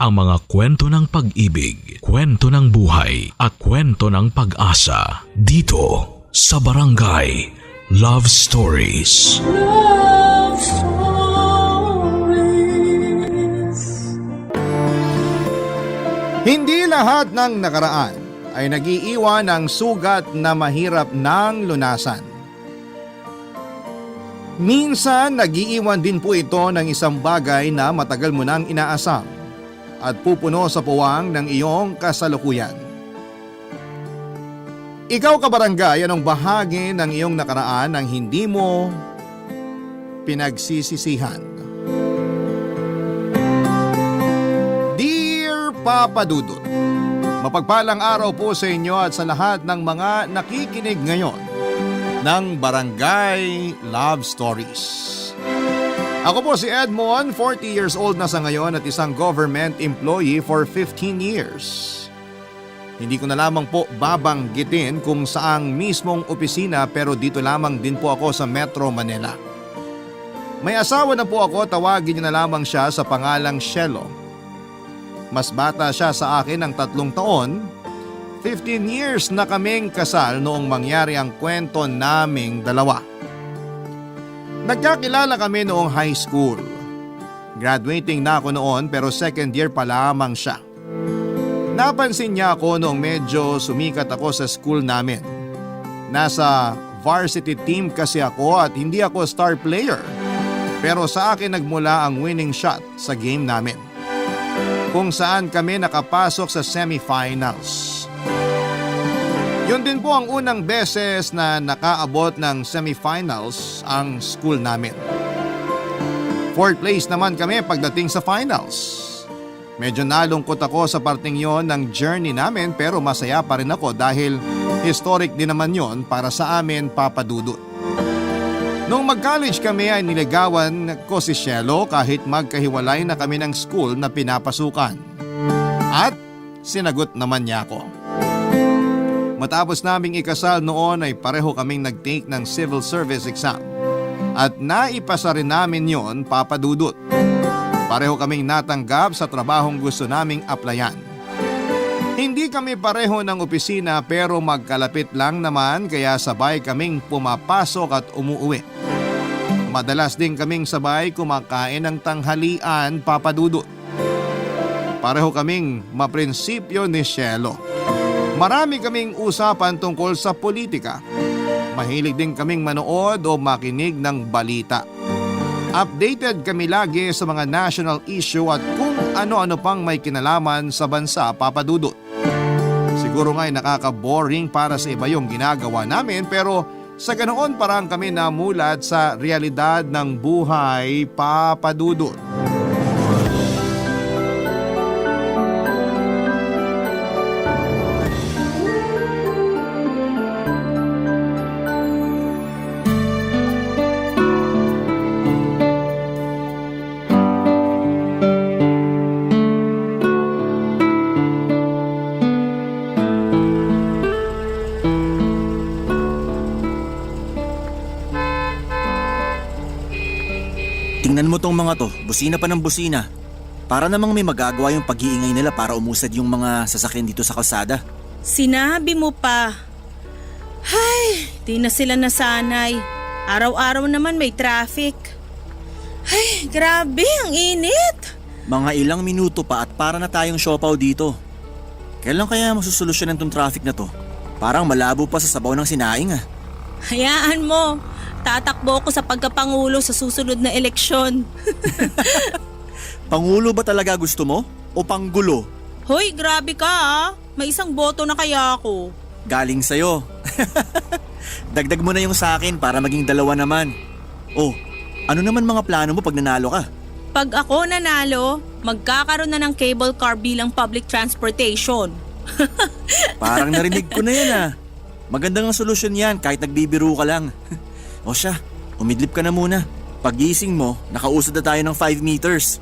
ang mga kwento ng pag-ibig, kwento ng buhay at kwento ng pag-asa dito sa Barangay Love Stories. Love Stories. Hindi lahat ng nakaraan ay nag-iiwan ng sugat na mahirap ng lunasan. Minsan nag-iiwan din po ito ng isang bagay na matagal mo nang inaasam at pupuno sa puwang ng iyong kasalukuyan. Ikaw kabarangay, anong bahagi ng iyong nakaraan ang hindi mo pinagsisisihan? Dear Papa Dudut, mapagpalang araw po sa inyo at sa lahat ng mga nakikinig ngayon ng Barangay Love Stories. Ako po si Edmond, 40 years old na sa ngayon at isang government employee for 15 years. Hindi ko na lamang po babanggitin kung saang mismong opisina pero dito lamang din po ako sa Metro Manila. May asawa na po ako, tawagin niyo na lamang siya sa pangalang Shelo. Mas bata siya sa akin ng 3 taon. 15 years na kaming kasal noong mangyari ang kwento naming dalawa. Nagkakilala kami noong high school. Graduating na ako noon pero second year pa lamang siya. Napansin niya ako noong medyo sumikat ako sa school namin. Nasa varsity team kasi ako at hindi ako star player. Pero sa akin nagmula ang winning shot sa game namin, kung saan kami nakapasok sa semifinals. Yun din po ang unang beses na nakaabot ng semifinals ang school namin. 4th place naman kami pagdating sa finals. Medyo nalungkot ako sa parting yon ng journey namin pero masaya pa rin ako dahil historic din naman yon para sa amin, Papa Dudut. Nung mag-college kami ay niligawan ko si Shelo kahit magkahiwalay na kami ng school na pinapasukan. At sinagot naman niya ako. Matapos naming ikasal noon ay pareho kaming nag-take ng civil service exam. At naipasa rin namin yon, Papa Dudut. Pareho kaming natanggap sa trabahong gusto naming applyan. Hindi kami pareho ng opisina pero magkalapit lang naman kaya sabay kaming pumapasok at umuwi. Madalas din kaming sabay kumakain ng tanghalian, Papa Dudut. Pareho kaming maprinsipyo ni Shelo. Marami kaming usapan tungkol sa politika. Mahilig din kaming manood o makinig ng balita. Updated kami lagi sa mga national issue at kung ano-ano pang may kinalaman sa bansa, Papa Dudut. Siguro nga'y nakaka-boring para sa iba yung ginagawa namin pero sa ganoon parang kami namulat sa realidad ng buhay, Papa Dudut. Tingnan mo tong mga to, busina pa ng busina. Para namang may magagawa yung pag-iingay nila para umusad yung mga sasakyan dito sa kalsada. Sinabi mo pa. Ay, di na sila nasanay. Araw-araw naman may traffic. Ay, grabe, ang init. Mga ilang minuto pa at para na tayong siopaw dito. Kailan kaya masusolusyonan tong traffic na to? Parang malabo pa sa sabaw ng sinaing ah. Hayaan mo. Tatakbo ko sa pagkapangulo sa susunod na eleksyon. Pangulo ba talaga gusto mo? O panggulo? Hoy, grabe ka ah. May isang boto na kaya ako. Galing sa'yo. Dagdag mo na yung sa akin para maging 2 naman. Oh, ano naman mga plano mo pag nanalo ka? Pag ako nanalo, magkakaroon na ng cable car bilang public transportation. Parang narinig ko na yan ah. Magandang solusyon yan kahit nagbibiro ka lang. O siya, umidlip ka na muna. Pagising mo, nakausad na tayo ng 5 meters.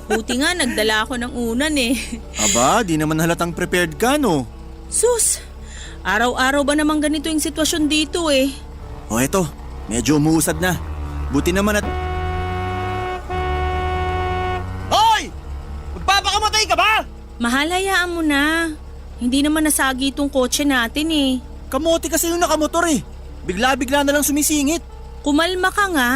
Buti nga nagdala ako ng unan eh. Aba, di naman halatang prepared ka no? Sus, araw-araw ba naman ganito yung sitwasyon dito eh? O eto, medyo umuusad na. Buti naman at... Hoy! Magpapakamatay ka ba? Mahal, hayaan mo na. Hindi naman nasagi itong kotse natin eh. Kamote kasi yung nakamotor eh. Bigla-bigla na lang sumisingit. Kumalma ka nga.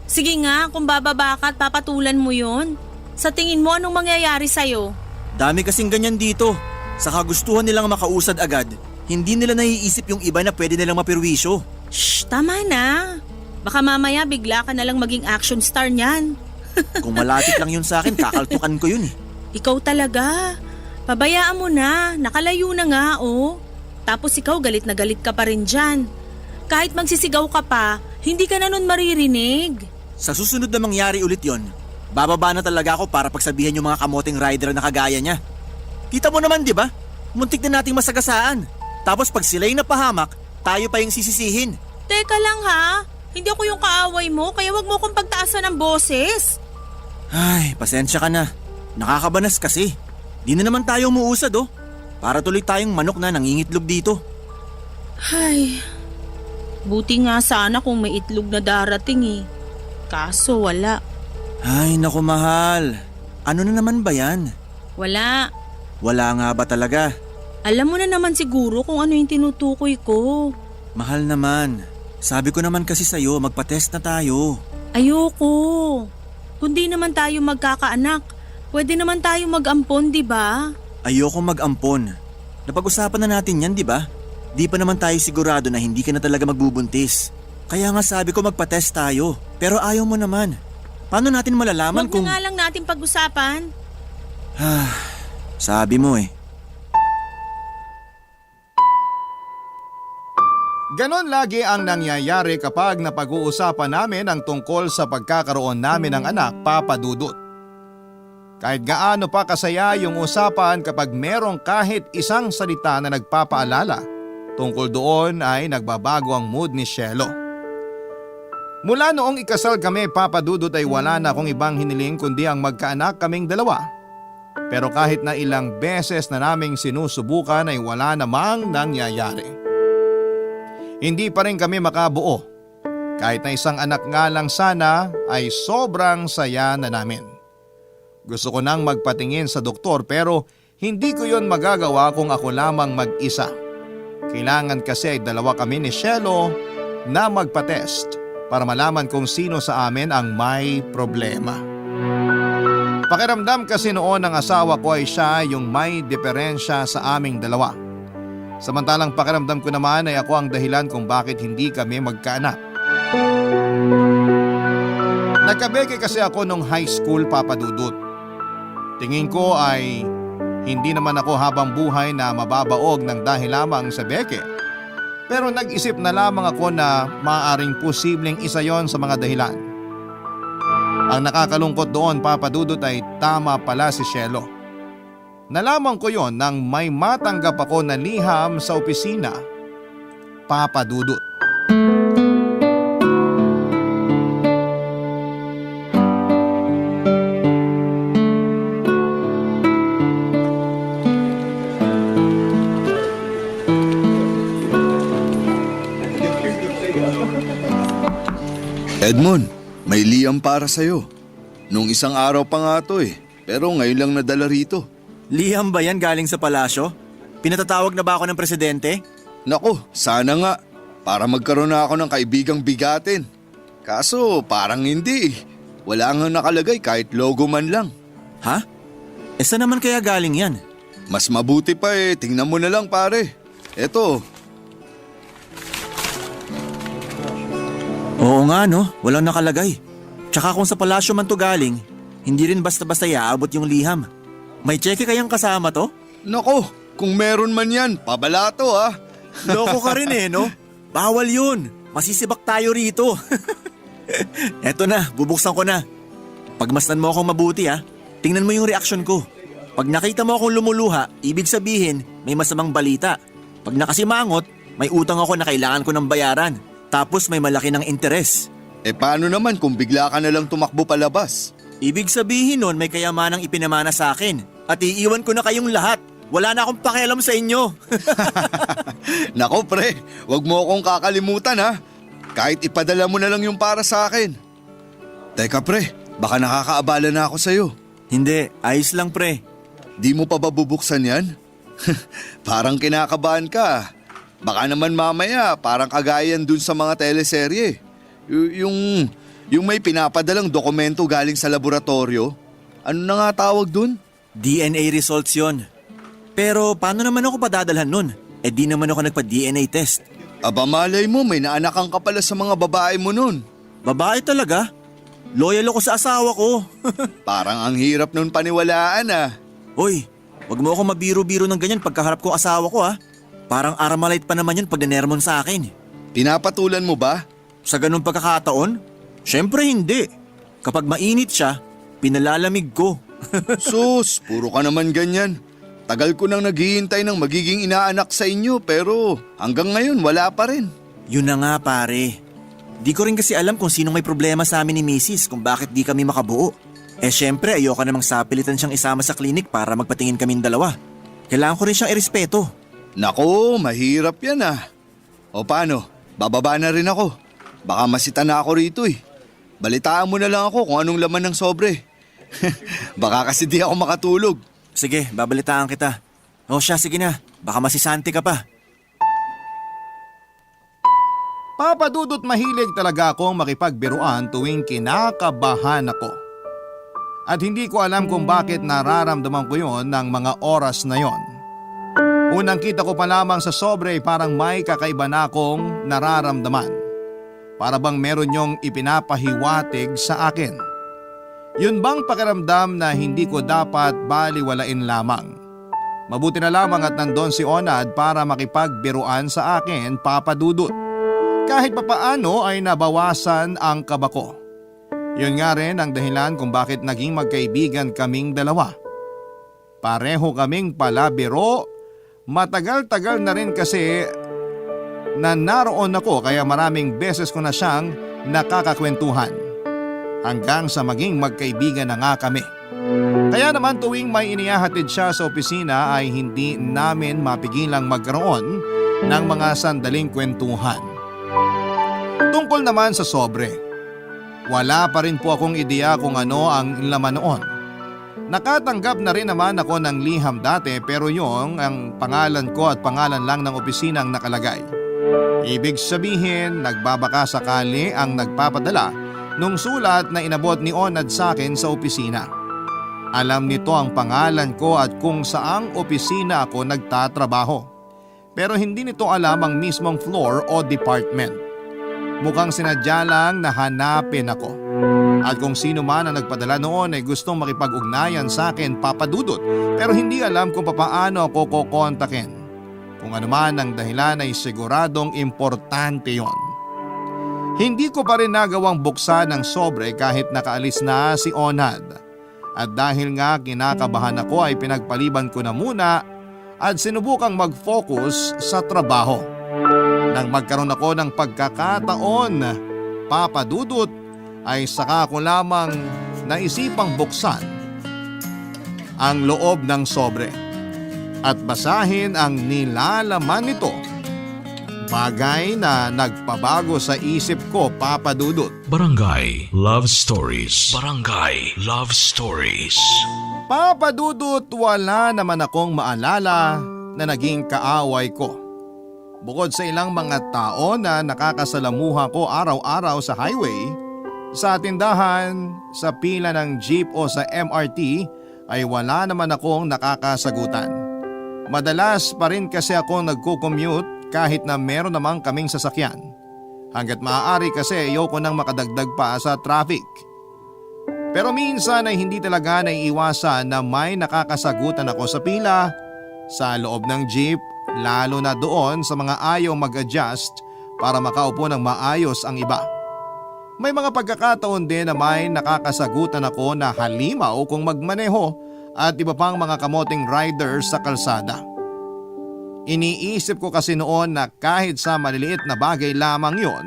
Sige nga, kung bababa ka at papatulan mo yon. Sa tingin mo anong mangyayari sa'yo? Dami kasing ganyan dito. Sa kagustuhan nilang makausad agad, hindi nila naiisip yung iba na pwede nilang mapirwisyo. Shh, tama na. Baka mamaya bigla ka na lang maging action star niyan. Kung malapit lang yun sa akin, kakaltukan ko yun eh. Ikaw talaga. Pabayaan mo na, nakalayo na nga oh. Tapos ikaw galit na galit ka pa rin dyan. Kahit magsisigaw ka pa, hindi ka na nun maririnig. Sa susunod na mangyari ulit yon, bababa na talaga ako para pagsabihan yung mga kamoting rider na kagaya niya. Kita mo naman di ba? Muntik na nating masagasaan. Tapos pag sila'y napahamak, tayo pa yung sisisihin. Teka lang ha, hindi ako yung kaaway mo kaya wag mo akong pagtaasan ng boses. Ay, pasensya ka na. Nakakabanas kasi. Di na naman tayo umuusad oh. Para tuloy tayong manok na nangingitlog dito. Ay, buti nga sana kung may itlog na darating eh. Kaso wala. Ay, naku mahal. Ano na naman ba yan? Wala. Wala nga ba talaga? Alam mo na naman siguro kung ano yung tinutukoy ko. Mahal naman. Sabi ko naman kasi sa'yo, magpa-test na tayo. Ayoko. Kundi naman tayo magkakaanak. Pwede naman tayo mag-ampon, di ba? Ayoko mag-ampon. Napag-usapan na natin yan, di ba? Di pa naman tayo sigurado na hindi ka na talaga magbubuntis. Kaya nga sabi ko magpa-test tayo. Pero ayaw mo naman. Paano natin malalaman Huwag kung... na nga lang natin pag-usapan. Sabi mo eh. Ganon lagi ang nangyayari kapag napag-uusapan namin ang tungkol sa pagkakaroon namin ng anak, Papa Dudut. Kahit gaano pa kasaya yung usapan kapag merong kahit isang salita na nagpapaalala tungkol doon ay nagbabago ang mood ni Shelo. Mula noong ikasal kami, Papa Dudut, ay wala na akong ibang hiniling kundi ang magkaanak kaming dalawa. Pero kahit na ilang beses na naming sinusubukan ay wala namang nangyayari. Hindi pa rin kami makabuo. Kahit na isang anak nga lang sana ay sobrang saya na namin. Gusto ko nang magpatingin sa doktor pero hindi ko yon magagawa kung ako lamang mag-isa. Kailangan kasi ay dalawa kami ni Shelo na magpa-test para malaman kung sino sa amin ang may problema. Pakiramdam kasi noon ng asawa ko ay siya yung may diferensya sa aming dalawa. Samantalang pakiramdam ko naman ay ako ang dahilan kung bakit hindi kami magkaanak. Nagkabeke kasi ako nung high school, Papa Dudut. Tingin ko ay hindi naman ako habang buhay na mababaog ng dahil lamang sa beke. Pero nag-isip na lamang ako na maaaring posibleng isa yon sa mga dahilan. Ang nakakalungkot doon, Papa Dudut, ay tama pala si Shelo. Nalaman ko yon nang may matanggap ako na liham sa opisina, Papa Dudut. Edmond, may liham para sa'yo. Nung isang araw pa nga to pero ngayon lang nadala rito. Liham ba yan galing sa palasyo? Pinatatawag na ba ako ng presidente? Naku, sana nga. Para magkaroon na ako ng kaibigang bigatin. Kaso parang hindi. Wala nga nakalagay kahit logo man lang. Ha? Saan naman kaya galing yan? Mas mabuti pa tingnan mo na lang pare. Eto. Oo nga no, walang nakalagay. Tsaka kung sa palasyo man to galing, hindi rin basta-basta iaabot yung liham. May cheque kayang kasama to? Naku, kung meron man yan, pabalato ah. Loko ka rin no? Bawal yun. Masisibak tayo rito. Eto na, bubuksan ko na. Pagmasdan mo akong mabuti tingnan mo yung reaksyon ko. Pag nakita mo akong lumuluha, ibig sabihin may masamang balita. Pag nakasimangot, may utang ako na kailangan ko ng bayaran. Tapos may malaki ng interes. Paano naman kung bigla ka na lang tumakbo palabas? Ibig sabihin nun may kayamanang ipinamana sa akin. At iiwan ko na kayong lahat. Wala na akong pakialam sa inyo. Nako pre, wag mo akong kakalimutan ha. Kahit ipadala mo na lang yung para sa akin. Teka pre, baka nakakaabala na ako sa'yo. Hindi, ayos lang pre. Di mo pa ba bubuksan yan? Parang kinakabahan ka. Baka naman mamaya parang kagayan dun sa mga teleserye. Yung may pinapadalang dokumento galing sa laboratorio. Ano na nga tawag dun? DNA results yon. Pero paano naman ako padadalhan nun? Eh di naman ako nagpa-DNA test. Aba malay mo, may naanakan ka pala sa mga babae mo nun. Babae talaga? Loyal ako sa asawa ko. Parang ang hirap nun paniwalaan ah. Hoy, wag mo ako mabiro-biro ng ganyan pagkaharap ko asawa ko ha. Parang Armalite pa naman yun pag ninermon sa akin. Pinapatulan mo ba? Sa ganung pagkakataon? Syempre hindi. Kapag mainit siya, pinalalamig ko. Sus, puro ka naman ganyan. Tagal ko nang naghihintay ng magiging inaanak sa inyo pero hanggang ngayon wala pa rin. Yun na nga pare. Di ko rin kasi alam kung sino may problema sa amin ni Mrs. kung bakit di kami makabuo. Eh syempre ayoko namang sapilitan siyang isama sa klinik para magpatingin kaming dalawa. Kailangan ko rin siyang irespeto. Nako, mahirap yan ah. O paano, bababa na rin ako. Baka masita na ako rito eh. Balitaan mo na lang ako kung anong laman ng sobre. Baka kasi di ako makatulog. Sige, babalitaan kita. O siya, sige na. Baka masisanti ka pa. Papa Dudut, mahilig talaga akong makipagbiruan tuwing kinakabahan ako. At hindi ko alam kung bakit nararamdaman ko yon ng mga oras na yon. Unang kita ko pa lamang sa sobre ay parang may kakaiba na akong nararamdaman. Para bang meron yung ipinapahiwatig sa akin. Yun bang pakiramdam na hindi ko dapat baliwalain lamang? Mabuti na lamang at nandun si Onad para makipagbiruan sa akin, Papa Dudut. Kahit papaano ay nabawasan ang kaba ko. Yun nga rin ang dahilan kung bakit naging magkaibigan kaming dalawa. Pareho kaming palabiro. Matagal-tagal na rin kasi na naroon ako kaya maraming beses ko na siyang nakakakwentuhan. Hanggang sa maging magkaibigan na nga kami. Kaya naman tuwing may inihahatid siya sa opisina ay hindi namin mapigilang magkaroon ng mga sandaling kwentuhan. Tungkol naman sa sobre. Wala pa rin po akong ideya kung ano ang laman noon. Nakatanggap na rin naman ako ng liham dati pero yung ang pangalan ko at pangalan lang ng opisina ang nakalagay. Ibig sabihin, nagbabaka sakali ang nagpapadala nung sulat na inabot ni Onad sa akin sa opisina. Alam nito ang pangalan ko at kung saang opisina ako nagtatrabaho. Pero hindi nito alam ang mismong floor o department. Mukhang sinadya lang na hanapin ako. At kung sino man ang nagpadala noon ay gustong makipag-ugnayan sa akin, Papa Dudut, pero hindi alam kung papaano ako kukontakin. Kung ano man ang dahilan ay siguradong importante yon. Hindi ko pa rin nagawang buksan ng sobre kahit nakaalis na si Onad. At dahil nga kinakabahan ako ay pinagpaliban ko na muna at sinubukang mag-focus sa trabaho. Nang magkaroon ako ng pagkakataon, Papa Dudut, ay saka ko lamang naisipang buksan ang loob ng sobre at basahin ang nilalaman nito. Bagay na nagpabago sa isip ko, Papa Dudut. Barangay Love Stories. Barangay Love Stories. Papa Dudut, wala naman akong maalala na naging kaaway ko. Bukod sa ilang mga tao na nakakasalamuha ko araw-araw sa highway, sa tindahan, sa pila ng jeep o sa MRT ay wala naman akong nakakasagutan. Madalas pa rin kasi ako nagko-commute kahit na meron namang kaming sasakyan. Hanggat maaari kasi ayoko nang makadagdag pa sa traffic. Pero minsan ay hindi talaga naiiwasan na may nakakasagutan ako sa pila, sa loob ng jeep, lalo na doon sa mga ayaw mag-adjust para makaupo ng maayos ang iba. May mga pagkakataon din na may nakakasagutan ako na halimaw kung magmaneho at iba pang mga kamoting riders sa kalsada. Iniisip ko kasi noon na kahit sa maliliit na bagay lamang yon,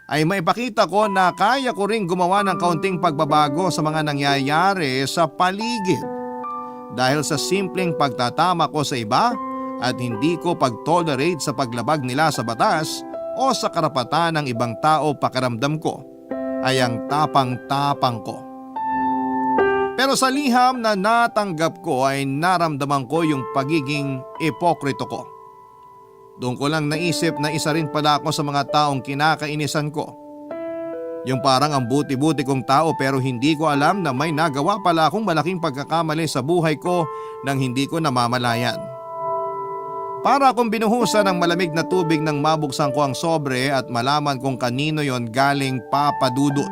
ay maipakita ko na kaya ko ring gumawa ng kaunting pagbabago sa mga nangyayari sa paligid. Dahil sa simpleng pagtatama ko sa iba at hindi ko pag-tolerate sa paglabag nila sa batas o sa karapatan ng ibang tao, pakiramdam ko ay ang tapang-tapang ko. Pero sa liham na natanggap ko ay naramdaman ko yung pagiging ipokrito ko. Doon ko lang naisip na isa rin pala ako sa mga taong kinakainisan ko. Yung parang ang buti-buti kong tao pero hindi ko alam na may nagawa pala akong malaking pagkakamali sa buhay ko nang hindi ko namamalayan. Para akong binuhusan ng malamig na tubig nang mabuksan ko ang sobre at malaman kung kanino yon galing, Papa Dudut.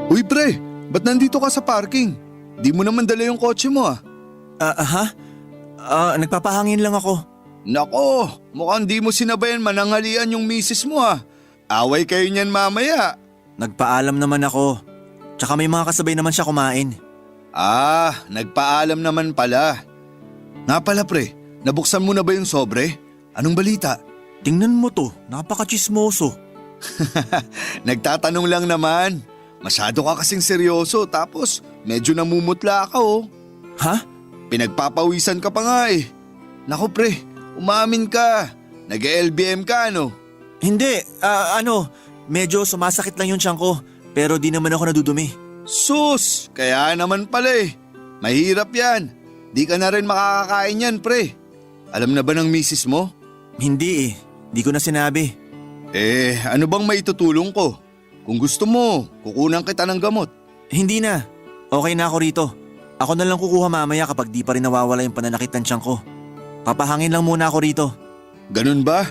Uy pre, ba't nandito ka sa parking? Di mo naman dala yung kotse mo ah. Nagpapahangin lang ako. Nako, mukhang di mo sinabayan manangalian yung misis mo ah. Away kayo niyan mamaya. Nagpaalam naman ako. Tsaka may mga kasabay naman siya kumain. Ah, nagpaalam naman pala. Nga pala pre, nabuksan mo na ba yung sobre? Anong balita? Tingnan mo to, napaka-chismoso. Nagtatanong lang naman. Masyado ka kasing seryoso tapos medyo namumutla ka oh. Ha? Pinagpapawisan ka pa nga eh. Naku pre, umamin ka. Nag-LBM ka ano? Hindi, medyo sumasakit lang yung tiyan ko. Pero di naman ako nadudumi. Sus, kaya naman pala eh. Mahirap yan. Di ka na rin makakakain yan pre. Alam na ba ng misis mo? Hindi di ko na sinabi. Ano bang maitutulong ko? Kung gusto mo, kukunan kita ng gamot. Hindi na, okay na ako rito. Ako na lang kukuha mamaya kapag di pa rin nawawala yung pananakit ng tiyan ko. Papahangin lang muna ako rito. Ganun ba?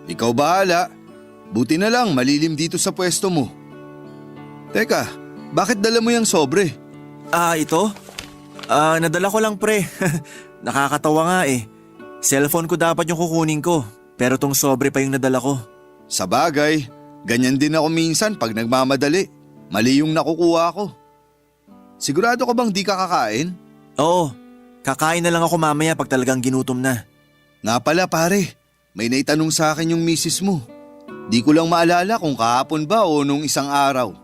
Ikaw bahala. Buti na lang malilim dito sa pwesto mo. Teka, bakit dala mo yung sobre? Ito? Nadala ko lang pre. Nakakatawa nga eh. Cellphone ko dapat yung kukunin ko, pero tong sobre pa yung nadala ko. Sa bagay, ganyan din ako minsan pag nagmamadali. Mali yung nakukuha ko. Sigurado ka bang di ka kakain? Oo, kakain na lang ako mamaya pag talagang ginutom na. Nga pala pare, may naitanong sa akin yung misis mo. Di ko lang maalala kung kahapon ba o nung isang araw.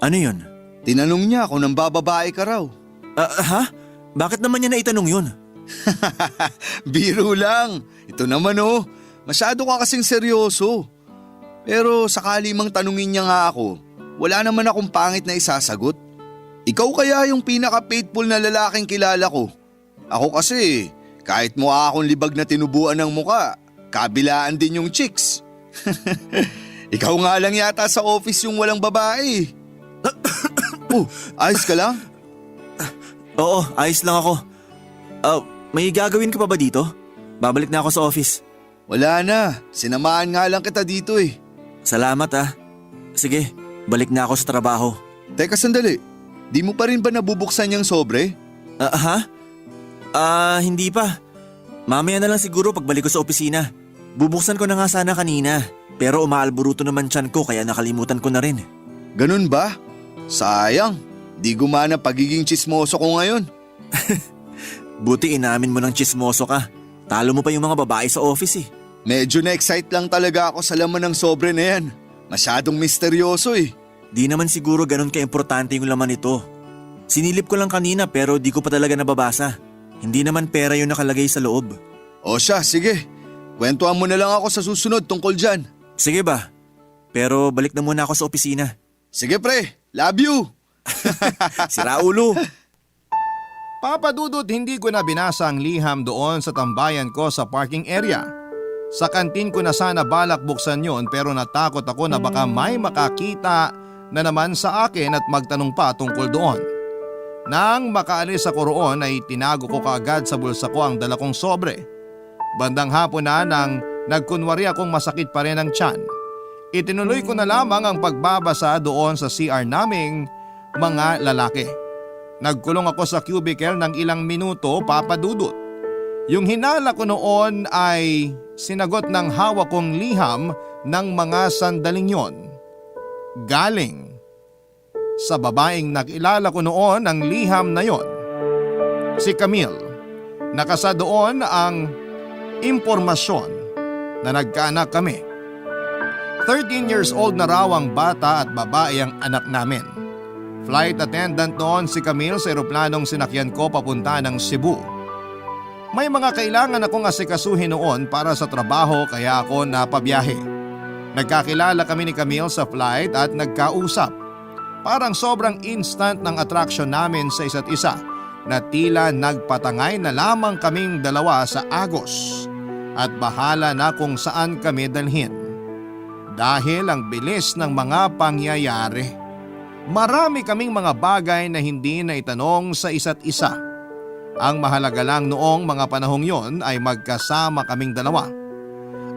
Ano yun? Tinanong niya kung nang bababae ka raw. Ha? Bakit naman niya naitanong yun? Biro lang. Ito naman oh, masyado ka kasing seryoso. Pero sakali mang tanungin niya nga ako, wala naman akong pangit na isasagot. Ikaw kaya yung pinaka-faithful na lalaking kilala ko. Ako kasi, kahit mukha akong libag na tinubuan ng muka, kabilaan din yung chicks. Ikaw nga lang yata sa office yung walang babae. Ayos ka lang? Oo, ayos lang ako. May gagawin ka pa ba dito? Babalik na ako sa office. Wala na, sinamahan nga lang kita dito eh. Salamat Sige, balik na ako sa trabaho. Teka sandali, di mo pa rin ba nabubuksan yung sobre? Hindi pa. Mamaya na lang siguro pagbalik ko sa opisina. Bubuksan ko na nga sana kanina, pero umaalburuto naman tiyan ko kaya nakalimutan ko na rin. Ganun ba? Sayang, di gumana pagiging tsismoso ko ngayon. Buti inamin mo ng tsismoso ka. Talo mo pa yung mga babae sa office eh. Medyo na-excite lang talaga ako sa laman ng sobre na yan. Masyadong misteryoso eh. Di naman siguro ganun ka-importante yung laman nito. Sinilip ko lang kanina pero di ko pa talaga nababasa. Hindi naman pera yung nakalagay sa loob. O siya, sige. Kwentuhan mo na lang ako sa susunod tungkol dyan. Sige ba? Pero balik na muna ako sa opisina. Sige pre, love you! Sira ulo! Papa Dudut, hindi ko na binasa ang liham doon sa tambayan ko sa parking area. Sa kantin ko na sana balak buksan yon pero natakot ako na baka may makakita na naman sa akin at magtanong pa tungkol doon. Nang makaalis ako roon ay tinago ko kaagad sa bulsa ko ang dala kong sobre. Bandang hapon na nang nagkunwari akong masakit pa rin ang tiyan. Itinuloy ko na lamang ang pagbabasa doon sa CR naming mga lalaki. Nagkulong ako sa cubicle ng ilang minuto, Papa Dudut. Yung hinala ko noon ay sinagot ng hawak kong liham ng mga sandaling yon. Galing sa babaeng nakilala ko noon ang liham na yon. Si Camille. Nakasa doon ang impormasyon na nagkaanak kami. 13 years old na raw ang bata at babae ang anak namin. Flight attendant noon si Camille sa eroplanong sinakyan ko papunta ng Cebu. May mga kailangan akong asikasuhin noon para sa trabaho kaya ako napabiyahe. Nagkakilala kami ni Camille sa flight at nagkausap. Parang sobrang instant ng attraction namin sa isa't isa na tila nagpatangay na lamang kaming dalawa sa agos at bahala na kung saan kami dalhin. Dahil ang bilis ng mga pangyayari. Marami kaming mga bagay na hindi na itanong sa isa't isa. Ang mahalaga lang noong mga panahong yon ay magkasama kaming dalawa.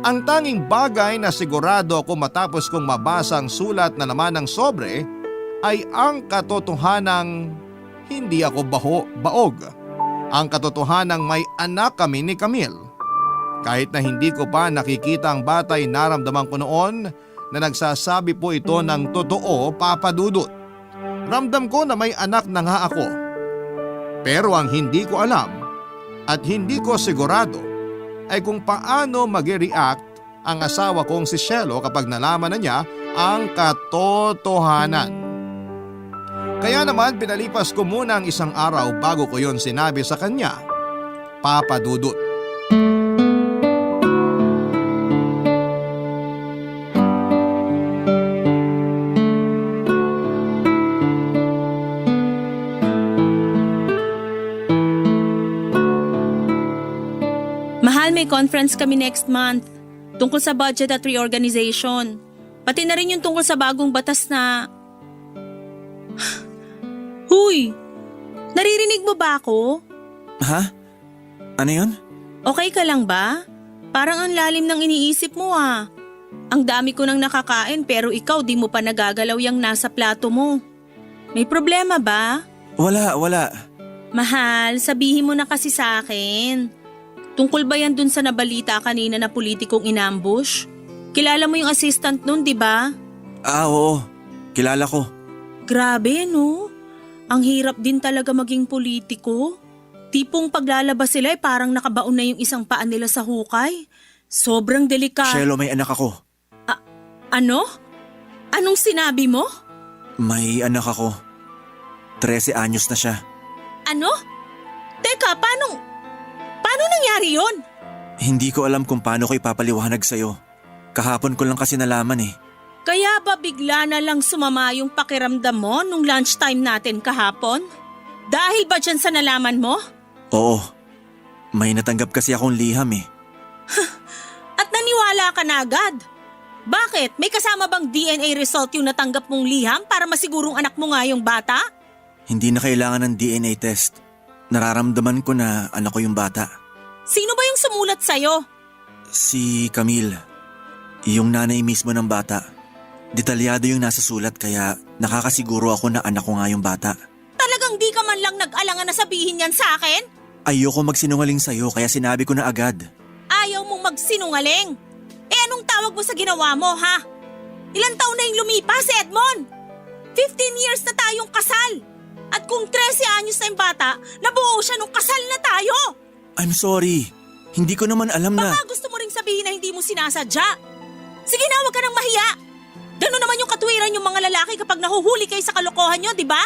Ang tanging bagay na sigurado ako matapos kong mabasa ang sulat na laman ng sobre ay ang katotohanang hindi ako baog. Ang katotohanang may anak kami ni Camille. Kahit na hindi ko pa nakikita ang bata ay naramdaman ko noon na nagsasabi po ito ng totoo, Papa Dudut. Ramdam ko na may anak na nga ako. Pero ang hindi ko alam at hindi ko sigurado ay kung paano mag-react ang asawa kong si Shelo kapag nalaman na niya ang katotohanan. Kaya naman pinalipas ko muna ang isang araw bago ko yon sinabi sa kanya, Papa Dudut. Mahal, may conference kami next month tungkol sa budget at reorganization. Pati na rin yung tungkol sa bagong batas na… Huy! Naririnig mo ba ako? Ha? Ano yun? Okay ka lang ba? Parang ang lalim ng iniisip mo ah. Ang dami ko nang nakakain pero ikaw di mo pa nagagalaw yung nasa plato mo. May problema ba? Wala. Mahal, sabihin mo na kasi sa akin. Tungkol ba yan dun sa nabalita kanina na politikong inambush? Kilala mo yung assistant nun, di ba? Oo. Kilala ko. Grabe, no? Ang hirap din talaga maging politiko. Tipong paglalabas sila parang nakabaon na yung isang paa nila sa hukay. Sobrang delikado. Shelo, may anak ako. Ano? Anong sinabi mo? May anak ako. 13 anyos na siya. Ano? Teka, paano nangyari yon? Hindi ko alam kung paano ko ipapaliwanag sa'yo. Kahapon ko lang kasi nalaman eh. Kaya ba bigla na lang sumama yung pakiramdam mo nung lunchtime natin kahapon? Dahil ba dyan sa nalaman mo? Oo. May natanggap kasi akong liham eh. At naniwala ka na agad? Bakit? May kasama bang DNA result yung natanggap mong liham para masigurong anak mo nga yung bata? Hindi na kailangan ng DNA test. Nararamdaman ko na anak ko yung bata. Sino ba yung sumulat sa'yo? Si Camille. Yung nanay mismo ng bata. Detalyado yung nasa sulat kaya nakakasiguro ako na anak ko nga yung bata. Talagang di ka man lang nag-alangan na sabihin yan sa akin? Ayoko magsinungaling sa'yo kaya sinabi ko na agad. Ayaw mong magsinungaling? Anong tawag mo sa ginawa mo, ha? Ilang taon na yung lumipas, Edmond? 15 years na tayong kasal. At kung 13 anyos na yung bata, nabuo siya nung kasal na tayo. I'm sorry. Hindi ko naman alam na… Baka gusto mo ring sabihin na hindi mo sinasadya. Sige na, huwag ka nang mahiya. Gano'n naman yung katwiran yung mga lalaki kapag nahuhuli kayo sa kalokohan nyo, di ba?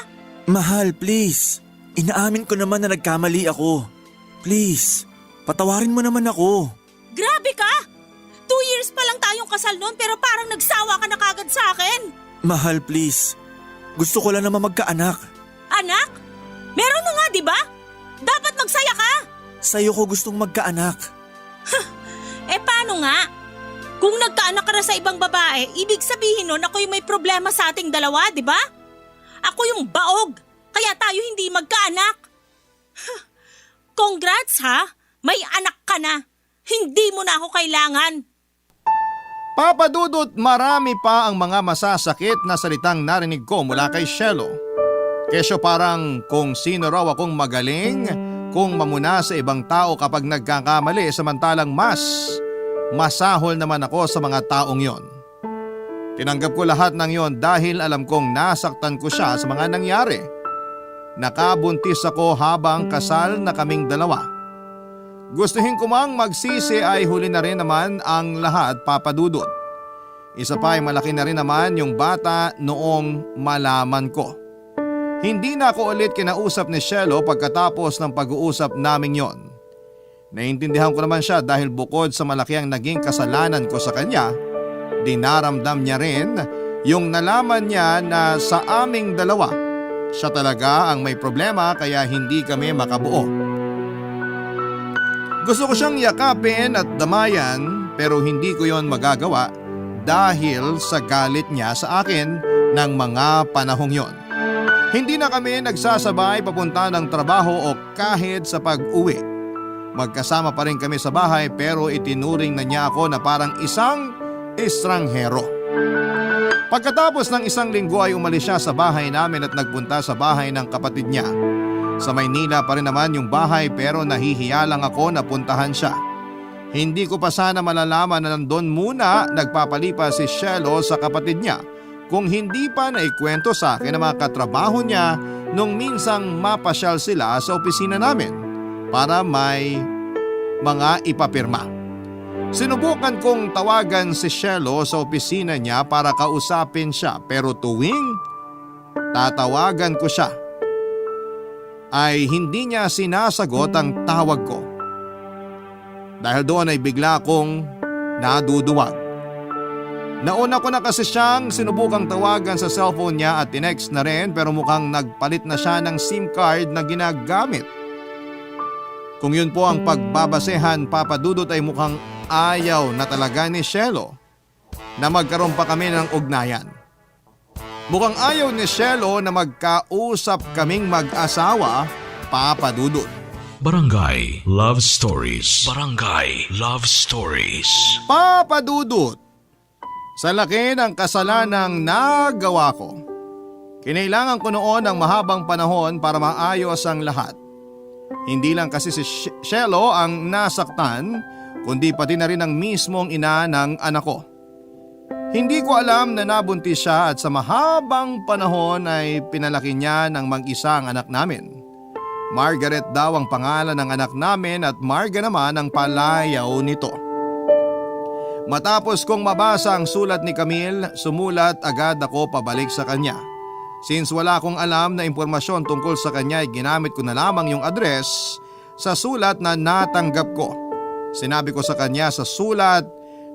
Mahal, please. Inaamin ko naman na nagkamali ako. Please, patawarin mo naman ako. Grabe ka! 2 years pa lang tayong kasal noon pero parang nagsawa ka na kagad sa akin. Mahal, please. Gusto ko lang naman magkaanak. Anak? Meron na nga, di ba? Dapat magsaya ka. Sa'yo ko gustong magkaanak. Paano nga? Kung nagkaanak ka na sa ibang babae, ibig sabihin nun ako yung may problema sa ating dalawa, di ba? Ako yung baog, kaya tayo hindi magkaanak. Congrats ha, may anak ka na. Hindi mo na ako kailangan. Papa Dudut, marami pa ang mga masasakit na salitang narinig ko mula kay Shelo. Kesyo parang kung sino raw akong magaling, kung mamuna sa ibang tao kapag nagkakamali samantalang masahol naman ako sa mga taong yon. Tinanggap ko lahat ng yon dahil alam kong nasaktan ko siya sa mga nangyari. Nakabuntis ako habang kasal na kaming dalawa. Gustuhin ko mang magsisi ay huli na rin naman ang lahat, Papa Dudut. Isa pa ay malaki na rin naman yung bata noong malaman ko. Hindi na ako ulit kinausap ni Shelo pagkatapos ng pag-uusap naming yon. Naintindihan ko naman siya dahil bukod sa malaki ang naging kasalanan ko sa kanya, dinaramdam niya rin yung nalaman niya na sa aming dalawa, siya talaga ang may problema kaya hindi kami makabuo. Gusto ko siyang yakapin at damayan pero hindi ko yon magagawa dahil sa galit niya sa akin ng mga panahong yon. Hindi na kami nagsasabay papunta ng trabaho o kahit sa pag-uwi. Magkasama pa rin kami sa bahay pero itinuring na niya ako na parang isang estranghero. Pagkatapos ng isang linggo ay umalis siya sa bahay namin at nagpunta sa bahay ng kapatid niya. Sa Maynila pa rin naman yung bahay pero nahihiya lang ako na puntahan siya. Hindi ko pa sana malalaman na nandun muna nagpapalipas si Shelo sa kapatid niya kung hindi pa naikwento sa akin ang mga katrabaho niya nung minsang mapasyal sila sa opisina namin para may mga ipapirma. Sinubukan kong tawagan si Shelo sa opisina niya para kausapin siya pero tuwing tatawagan ko siya ay hindi niya sinasagot ang tawag ko. Dahil doon ay bigla akong naduduwag. Nauna ko na kasi siyang sinubukang tawagan sa cellphone niya at tinext na rin pero mukhang nagpalit na siya ng SIM card na ginagamit. Kung yun po ang pagbabasehan, Papa Dudut, ay mukhang ayaw na talaga ni Shelo na magkaroon pa kami ng ugnayan. Mukhang ayaw ni Shelo na magkausap kaming mag-asawa, Papa Dudut. Barangay Love Stories. Barangay Love Stories. Papa Dudut, sa laki ng kasalanang nagawa ko, kinailangan ko noon ng mahabang panahon para maayos ang lahat. Hindi lang kasi si Shelo ang nasaktan, kundi pati na rin ang mismong ina ng anak ko. Hindi ko alam na nabuntis siya at sa mahabang panahon ay pinalaki niya ng mag-isa ang anak namin. Margaret daw ang pangalan ng anak namin at Marga naman ang palayaw nito. Matapos kong mabasa ang sulat ni Camille, sumulat agad ako pabalik sa kanya. Since wala akong alam na impormasyon tungkol sa kanya ay ginamit ko na lamang yung address sa sulat na natanggap ko. Sinabi ko sa kanya sa sulat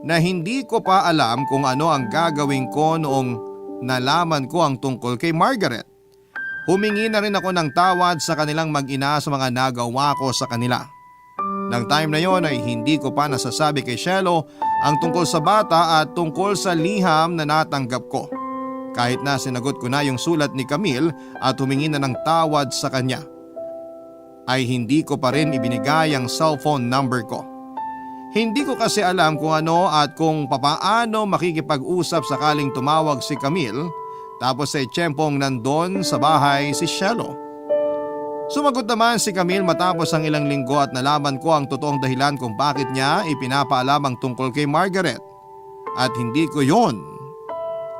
na hindi ko pa alam kung ano ang gagawin ko noong nalaman ko ang tungkol kay Margaret. Humingi na rin ako ng tawad sa kanilang mag-ina sa mga nagawa ko sa kanila. Nang time na yon ay hindi ko pa nasasabi kay Shelo ang tungkol sa bata at tungkol sa liham na natanggap ko. Kahit na sinagot ko na yung sulat ni Camille at humingi na ng tawad sa kanya, ay hindi ko pa rin ibinigay ang cellphone number ko. Hindi ko kasi alam kung ano at kung papaano makikipag-usap sakaling tumawag si Camille tapos ay tiyempong nandun sa bahay si Shelo. Sumagot naman si Camille matapos ang ilang linggo at nalaman ko ang totoong dahilan kung bakit niya ipinapaalam ang tungkol kay Margaret. At hindi ko yon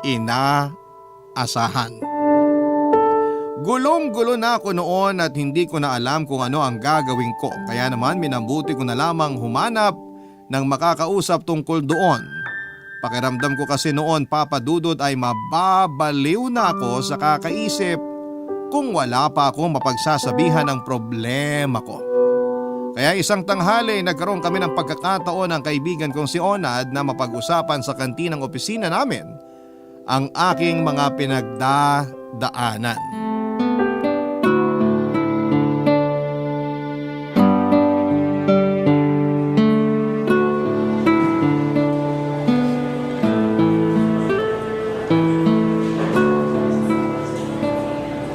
inaasahan. Gulong-gulo na ako noon at hindi ko na alam kung ano ang gagawin ko. Kaya naman minabuti ko na lamang humanap ng makakausap tungkol doon. Pakiramdam ko kasi noon, Papa Dudut, ay mababaliw na ako sa kakaisip kung wala pa akong mapagsasabihan ng problema ko. Kaya isang tanghali nagkaroon kami ng pagkakataon ng kaibigan kong si Onad na mapag-usapan sa kantinang opisina namin ang aking mga pinagdadaanan.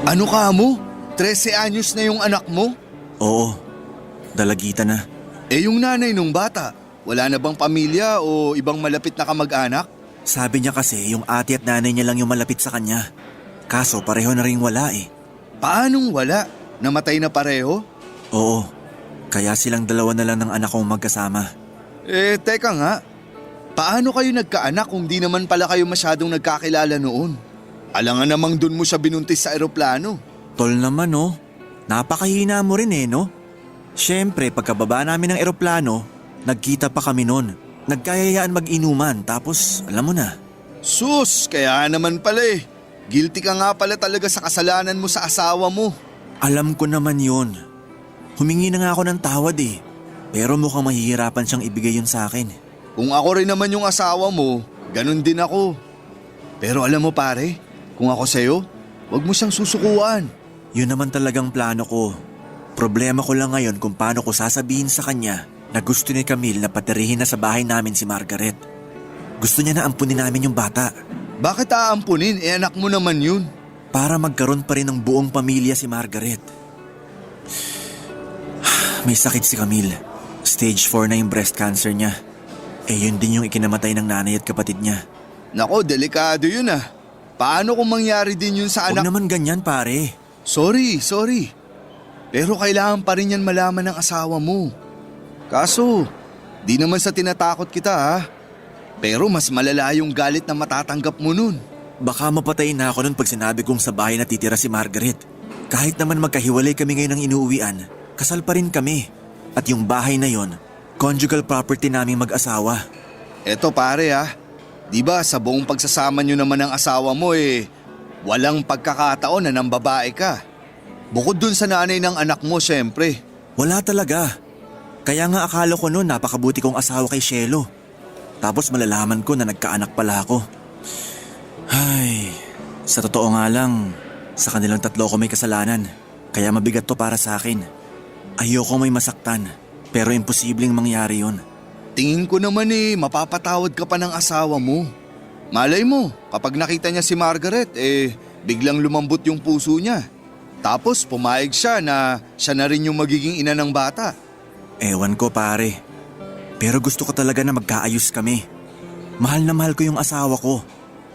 Ano ka mo? 13 anyos na yung anak mo? Oo, dalagita na. Eh yung nanay nung bata, wala na bang pamilya o ibang malapit na kamag-anak? Sabi niya kasi yung ate at nanay niya lang yung malapit sa kanya. Kaso pareho na rin wala eh. Paanong wala? Namatay na pareho? Oo, kaya silang dalawa na lang ng anak kong magkasama. Eh teka nga, paano kayo nagkaanak kung di naman pala kayo masyadong nagkakilala noon? Alangan namang dun mo siya binuntis sa eroplano. Tol naman oh, napakahina mo rin eh no? Siyempre pagkababa namin ng eroplano, nagkita pa kami noon. Nagkayayaan mag-inuman tapos alam mo na. Sus, kaya naman pala eh. Guilty ka nga pala talaga sa kasalanan mo sa asawa mo. Alam ko naman yun. Humingi na nga ako ng tawad eh. Pero mukhang mahihirapan siyang ibigay yun sa akin. Kung ako rin naman yung asawa mo, ganun din ako. Pero alam mo pare, kung ako sa'yo, wag mo siyang susukuan. Yun naman talagang plano ko. Problema ko lang ngayon kung paano ko sasabihin sa kanya na gusto ni Camille na patirihin na sa bahay namin si Margaret. Gusto niya na ampunin namin yung bata. Bakit aampunin? Anak mo naman yun. Para magkaroon pa rin ng buong pamilya si Margaret. May sakit si Camille. Stage 4 na yung breast cancer niya. Yun din yung ikinamatay ng nanay at kapatid niya. Nako, delikado yun ah. Paano kung mangyari din yun sa Huwag anak? naman ganyan pare. Sorry. Pero kailangan pa rin yan malaman ng asawa mo. Kaso, di naman sa tinatakot kita ha. Pero mas malala yung galit na matatanggap mo nun. Baka mapatay na ako nun pag sinabi kong sa bahay natitira si Margaret. Kahit naman magkahiwalay kami ngayon ng inuuwian, kasal pa rin kami. At yung bahay na yon, conjugal property naming mag-asawa. Eto pare ha, di ba sa buong pagsasama nyo naman ng asawa mo walang pagkakataon na nang babae ka. Bukod dun sa nanay ng anak mo syempre. Wala talaga. Kaya nga akala ko noon napakabuti kong asawa kay Shelo. Tapos malalaman ko na nagkaanak pala ako. Ay, sa totoo nga lang, sa kanilang tatlo ko may kasalanan. Kaya mabigat to para sa akin. Ayoko may masaktan, pero imposibleng mangyari yun. Tingin ko naman mapapatawad ka pa ng asawa mo. Malay mo, kapag nakita niya si Margaret biglang lumambot yung puso niya. Tapos pumayag siya na siya na rin yung magiging ina ng bata. Ewan ko pare, pero gusto ko talaga na magkaayos kami. Mahal na mahal ko yung asawa ko.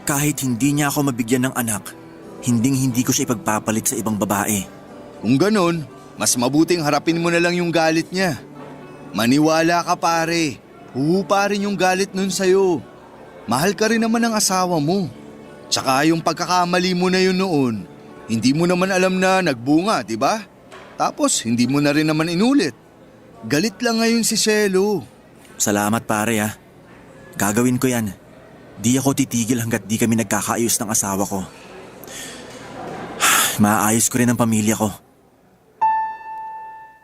Kahit hindi niya ako mabigyan ng anak, hindi ko siya ipagpapalit sa ibang babae. Kung ganon, mas mabuting harapin mo na lang yung galit niya. Maniwala ka pare, huhuparin yung galit nun sa'yo. Mahal ka rin naman ng asawa mo. Tsaka yung pagkakamali mo na yun noon, hindi mo naman alam na nagbunga, di ba? Tapos hindi mo na rin naman inulit. Galit lang ngayon si Shelo. Salamat pare ha. Gagawin ko yan. Di ako titigil hanggat di kami nagkakaayos ng asawa ko. Maayos ko rin ang pamilya ko.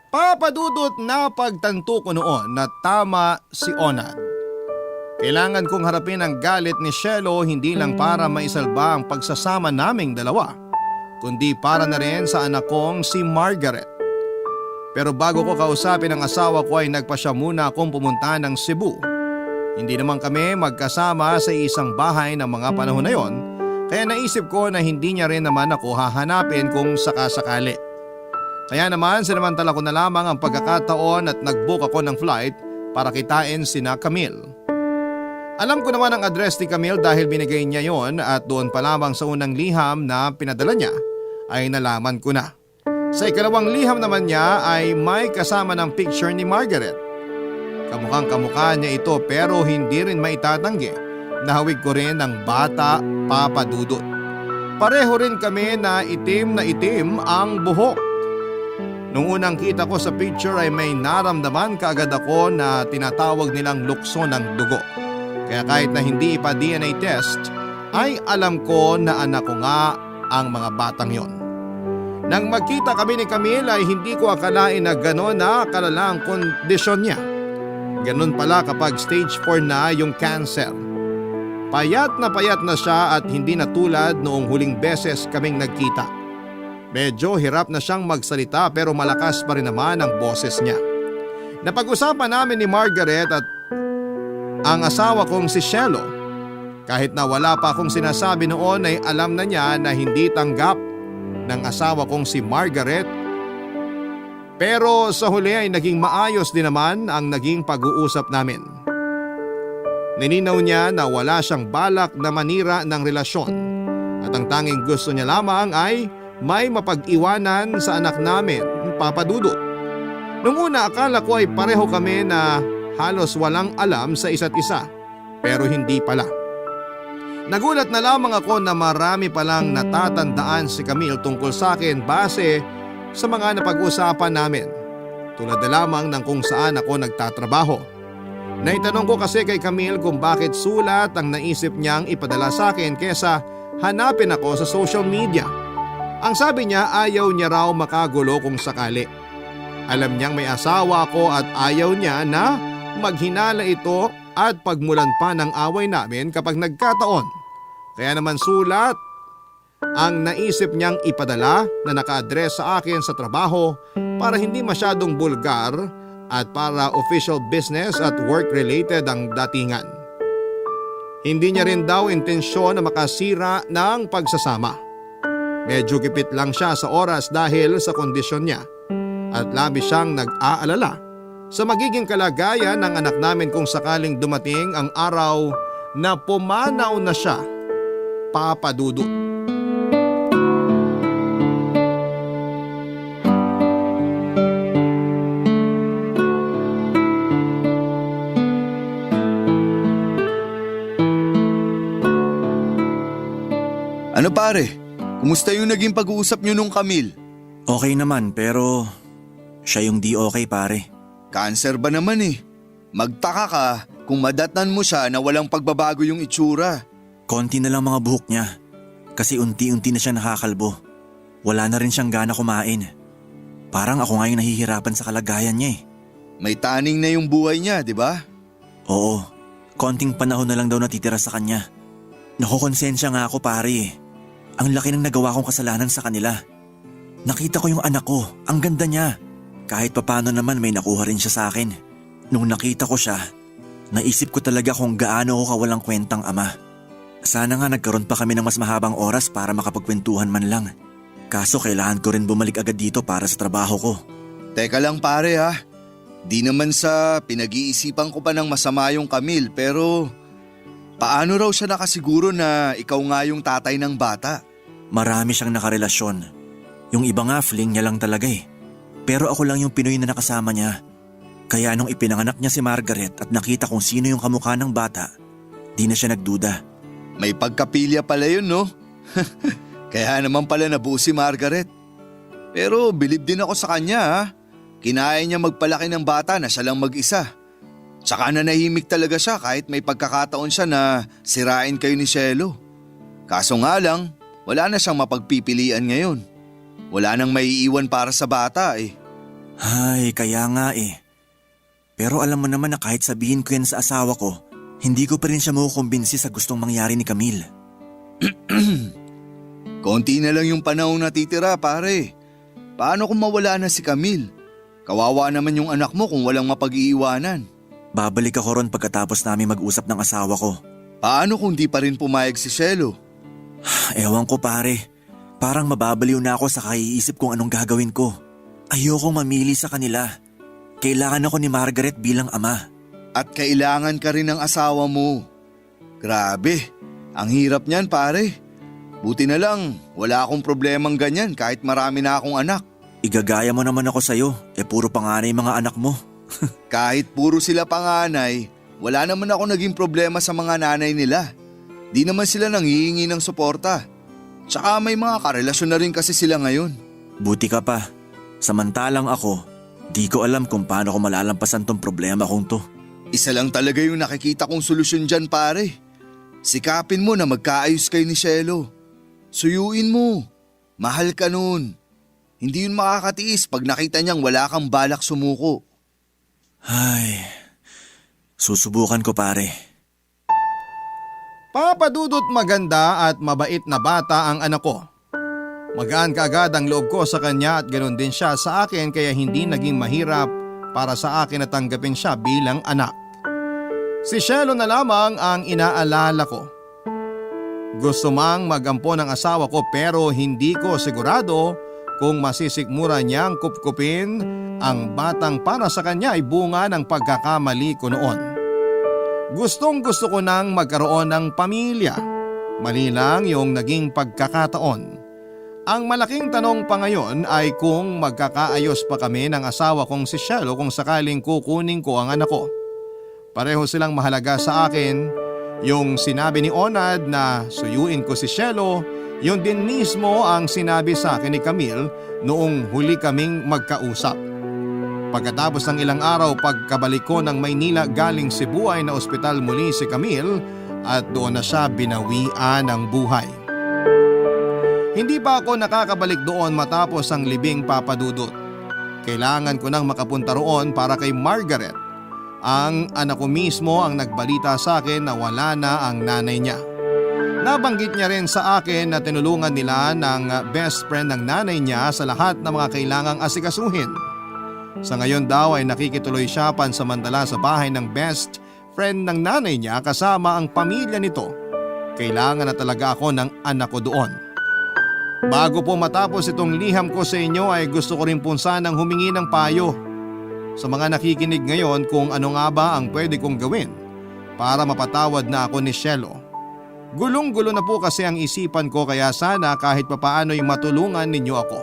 Papadudot na pagtanto ko noon na tama si Onad. Kailangan kong harapin ang galit ni Shelo hindi lang para maisalba ang pagsasama naming dalawa, kundi para na rin sa anak kong si Margaret. Pero bago ko kausapin ang asawa ko ay nagpasya muna akong pumunta ng Cebu. Hindi naman kami magkasama sa isang bahay ng mga panahon na yon, kaya naisip ko na hindi niya rin naman ako hahanapin kung sakasakali. Kaya naman sinamantala ko na lamang ang pagkakataon at nag-book ako ng flight para kitain sina Camille. Alam ko naman ang address ni Camille dahil binigay niya yon at doon pa lamang sa unang liham na pinadala niya ay nalaman ko na. Sa ikalawang liham naman niya ay may kasama ng picture ni Margaret. Kamukhang kamukha niya ito pero hindi rin maitatanggi na hawig ko rin ng bata papadudot. Pareho rin kami na itim ang buhok. Nung unang kita ko sa picture ay may naramdaman kaagad ako na tinatawag nilang lukso ng dugo. Kaya kahit na hindi pa DNA test ay alam ko na anak ko nga ang mga batang yon. Nang magkita kami ni Camille ay hindi ko akalain na gano'n na kalala ang kondisyon niya. Ganun pala kapag stage 4 na yung cancer. Payat na siya at hindi na tulad noong huling beses kaming nagkita. Medyo hirap na siyang magsalita pero malakas pa rin naman ang boses niya. Napag-usapan namin ni Margaret at ang asawa kong si Shelo. Kahit na wala pa akong sinasabi noon ay alam na niya na hindi tanggap ng asawa kong si Margaret. Pero sa huli ay naging maayos din naman ang naging pag-uusap namin. Nilinaw niya na wala siyang balak na manira ng relasyon at ang tanging gusto niya lamang ay may mapag-iwanan sa anak namin, papadudot. Nung una akala ko ay pareho kami na halos walang alam sa isa't isa, pero hindi pala. Nagulat na lamang ako na marami palang natatandaan si Camille tungkol sa akin base sa mga napag-usapan namin. Tulad na lamang ng kung saan ako nagtatrabaho. Naitanong ko kasi kay Camille kung bakit sulat ang naisip niyang ipadala sa akin kesa hanapin ako sa social media. Ang sabi niya ayaw niya raw makagulo kung sakali. Alam niyang may asawa ako at ayaw niya na maghinala ito at pagmulan pa ng away namin kapag nagkataon. Kaya naman sulat ang naisip niyang ipadala na naka-address sa akin sa trabaho para hindi masyadong bulgar at para official business at work-related ang datingan. Hindi niya rin daw intensyon na makasira ng pagsasama. Medyo gipit lang siya sa oras dahil sa kondisyon niya at labis siyang nag-aalala sa magiging kalagayan ng anak namin kung sakaling dumating ang araw na pumanaw na siya, Papa Dudut. Ano pare? Kumusta yung naging pag-uusap nyo nung Camille? Okay naman pero siya yung di okay pare. Cancer ba naman eh? Magtaka ka kung madatnan mo siya na walang pagbabago yung itsura. Konti na lang mga buhok niya kasi unti-unti na siya nakakalbo. Wala na rin siyang gana kumain. Parang ako nga yung nahihirapan sa kalagayan niya eh. May taning na yung buhay niya, di ba? Oo, konting panahon na lang daw natitira sa kanya. Nakukonsensya nga ako pare eh. Ang laki ng nagawa kong kasalanan sa kanila. Nakita ko yung anak ko, ang ganda niya. Kahit papano naman may nakuha rin siya sa akin. Nung nakita ko siya, naisip ko talaga kung gaano ako kawalang kwentang ama. Sana nga nagkaroon pa kami ng mas mahabang oras para makapagkwentuhan man lang. Kaso kailangan ko rin bumalik agad dito para sa trabaho ko. Teka lang pare ha. Di naman sa pinag-iisipan ko pa ng masama yung Camille pero paano raw siya nakasiguro na ikaw nga yung tatay ng bata? Marami siyang nakarelasyon. Yung iba nga fling niya lang talaga eh. Pero ako lang yung Pinoy na nakasama niya. Kaya nung ipinanganak niya si Margaret at nakita kung sino yung kamukha ng bata, di na siya nagduda. May pagkapilya pala yun no? Kaya naman pala nabuo si Margaret. Pero bilib din ako sa kanya ha. Kinaya niya magpalaki ng bata na siya lang mag-isa. Tsaka nanahimik talaga siya kahit may pagkakataon siya na sirain kayo ni Cielo. Kaso nga lang, wala na siyang mapagpipilian ngayon. Wala nang maiiwan para sa bata eh. Ay, kaya nga eh. Pero alam mo naman na kahit sabihin ko yan sa asawa ko, hindi ko pa rin siya makukumbinsi sa gustong mangyari ni Camille. Konti na lang yung panahon natitira pare. Paano kung mawala na si Camille? Kawawa naman yung anak mo kung walang mapag-iiwanan. Babalik ako ron pagkatapos namin mag-usap ng asawa ko. Paano kung di pa rin pumayag si Cielo? Ewan ko pare. Parang mababaliw na ako sa kaiisip kung anong gagawin ko. Ayokong mamili sa kanila. Kailangan ako ni Margaret bilang ama. At kailangan ka rin ng asawa mo. Grabe, ang hirap niyan pare. Buti na lang, wala akong problemang ganyan kahit marami na akong anak. Igagaya mo naman ako sa'yo, puro panganay mga anak mo. Kahit puro sila panganay, wala naman ako naging problema sa mga nanay nila. Di naman sila nanghihingi ng suporta. Tsaka may mga karelasyon na rin kasi sila ngayon. Buti ka pa. Samantalang ako, di ko alam kung paano ko malalampasan tong problema kong to. Isa lang talaga yung nakikita kong solusyon dyan pare. Sikapin mo na magkaayos kayo ni Cielo. Suyuin mo. Mahal ka nun. Hindi yun makakatiis pag nakita niyang wala kang balak sumuko. Ay, susubukan ko pare. Papa Dudut, maganda at mabait na bata ang anak ko. Magaan kaagad ang loob ko sa kanya at ganoon din siya sa akin kaya hindi naging mahirap para sa akin na tanggapin siya bilang anak. Si Cielo na lamang ang inaalala ko. Gusto mang magampo ng asawa ko pero hindi ko sigurado kung masisikmura niyang kupkupin ang batang para sa kanya ay bunga ng pagkakamali ko noon. Gustong gusto ko nang magkaroon ng pamilya. Mali lang yung naging pagkakataon. Ang malaking tanong pa ngayon ay kung magkakaayos pa kami ng asawa kong si Cielo kung sakaling kukunin ko ang anak ko. Pareho silang mahalaga sa akin. Yung sinabi ni Onad na suyuin ko si Cielo, yun din mismo ang sinabi sa akin ni Camille noong huli kaming magkausap. Pagkatapos ng ilang araw pagkabalik ko ng Maynila galing Cebu ay na ospital muli si Camille at doon na siya binawian ng buhay. Hindi pa ako nakakabalik doon matapos ang libing papadudot. Kailangan ko nang makapunta roon para kay Margaret. Ang anak ko mismo ang nagbalita sa akin na wala na ang nanay niya. Nabanggit niya rin sa akin na tinulungan nila ng best friend ng nanay niya sa lahat ng mga kailangang asikasuhin. Sa ngayon daw ay nakikituloy siya pansamantala sa bahay ng best friend ng nanay niya kasama ang pamilya nito. Kailangan na talaga ako ng anak ko doon. Bago po matapos itong liham ko sa inyo ay gusto ko rin po sanang humingi ng payo sa mga nakikinig ngayon kung ano nga ba ang pwede kong gawin para mapatawad na ako ni Shelo. Gulong-gulo na po kasi ang isipan ko kaya sana kahit papaano'y matulungan ninyo ako.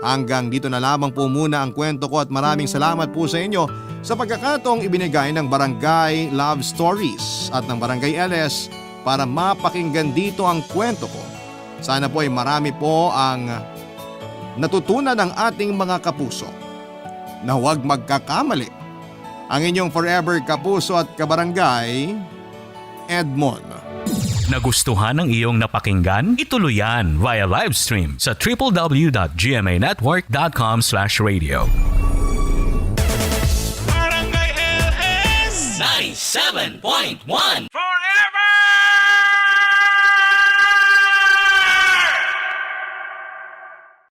Hanggang dito na lamang po muna ang kwento ko at maraming salamat po sa inyo sa pagkakataong ibinigay ng Barangay Love Stories at ng Barangay LS para mapakinggan dito ang kwento ko. Sana po ay marami po ang natutunan ng ating mga kapuso na huwag magkakamali. Ang inyong forever kapuso at kabarangay, Edmond. Nagustuhan ng iyong napakinggan? Ituloy yan via live stream sa www.gmanetwork.com/radio. Barangay LS 97.1 For